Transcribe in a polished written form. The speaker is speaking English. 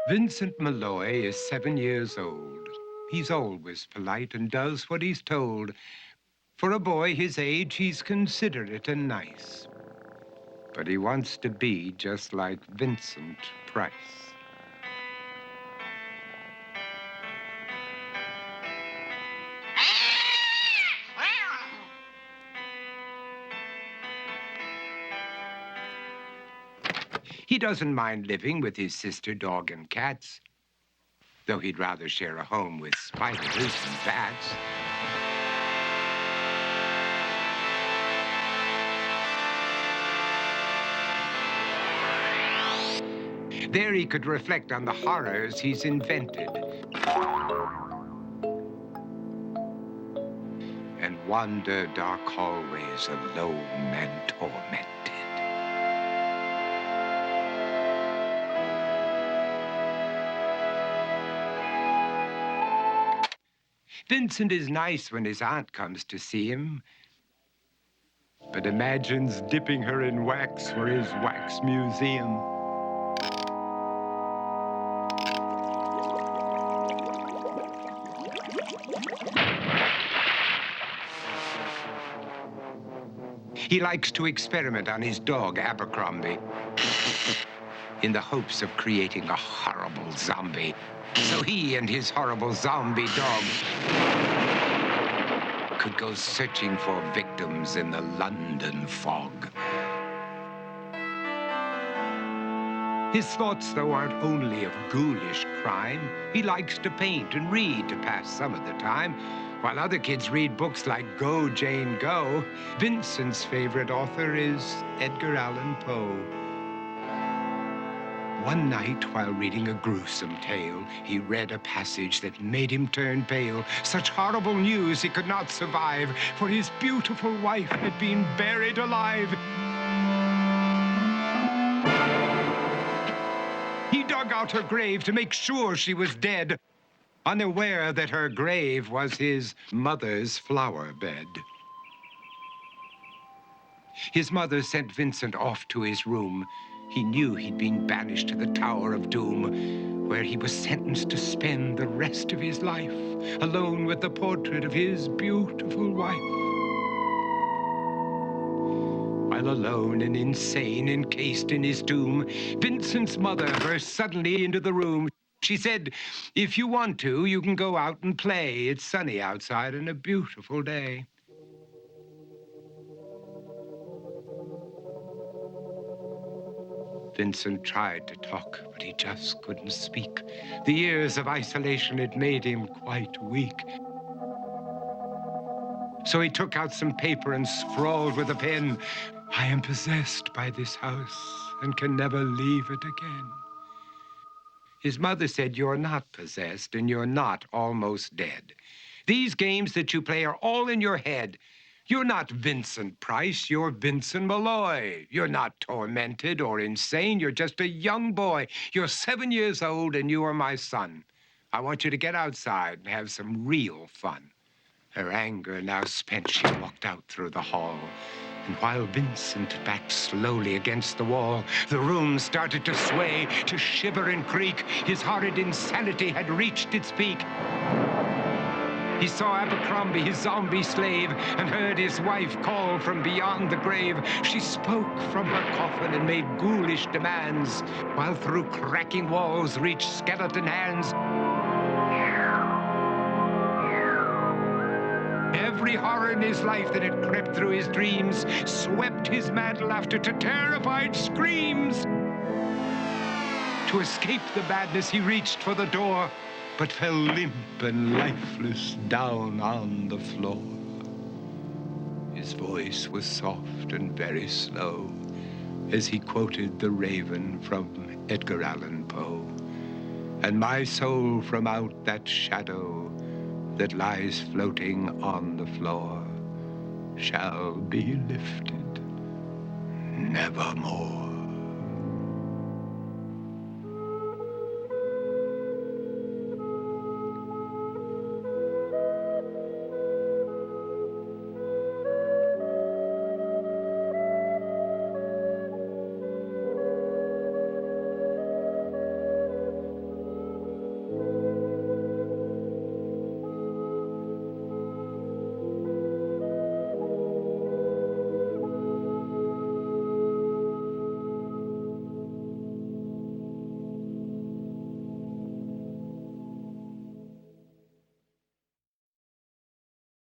Vincent Malloy is 7 years old. He's always polite and does what he's told. For a boy his age, he's considerate and nice. But he wants to be just like Vincent Price. He doesn't mind living with his sister, dog, and cats, though he'd rather share a home with spiders and bats. There he could reflect on the horrors he's invented and wander dark hallways alone and tormented. Vincent is nice when his aunt comes to see him, but imagines dipping her in wax for his wax museum. He likes to experiment on his dog, Abercrombie, in the hopes of creating a horrible zombie. So he and his horrible zombie dog could go searching for victims in the London fog. His thoughts, though, aren't only of ghoulish crime. He likes to paint and read to pass some of the time. While other kids read books like Go, Jane, Go, Vincent's favorite author is Edgar Allan Poe. One night, while reading a gruesome tale, he read a passage that made him turn pale. Such horrible news he could not survive, for his beautiful wife had been buried alive. He dug out her grave to make sure she was dead, unaware that her grave was his mother's flower bed. His mother sent Vincent off to his room. He knew he'd been banished to the Tower of Doom, where he was sentenced to spend the rest of his life alone with the portrait of his beautiful wife. While alone and insane, encased in his tomb, Vincent's mother burst suddenly into the room. She said, "If you want to, you can go out and play. It's sunny outside and a beautiful day." Vincent tried to talk, but he just couldn't speak. The years of isolation had made him quite weak. So he took out some paper and scrawled with a pen, "I am possessed by this house and can never leave it again." His mother said, "You're not possessed and you're not almost dead. These games that you play are all in your head. You're not Vincent Price, you're Vincent Malloy. You're not tormented or insane, you're just a young boy. You're 7 years old and you are my son. I want you to get outside and have some real fun." Her anger now spent, she walked out through the hall. And while Vincent backed slowly against the wall, the room started to sway, to shiver and creak. His horrid insanity had reached its peak. He saw Abercrombie, his zombie slave, and heard his wife call from beyond the grave. She spoke from her coffin and made ghoulish demands, while through cracking walls reached skeleton hands. Every horror in his life that had crept through his dreams swept his mad laughter to terrified screams. To escape the madness, he reached for the door, but fell limp and lifeless down on the floor. His voice was soft and very slow as he quoted The Raven from Edgar Allan Poe. "And my soul from out that shadow that lies floating on the floor shall be lifted nevermore."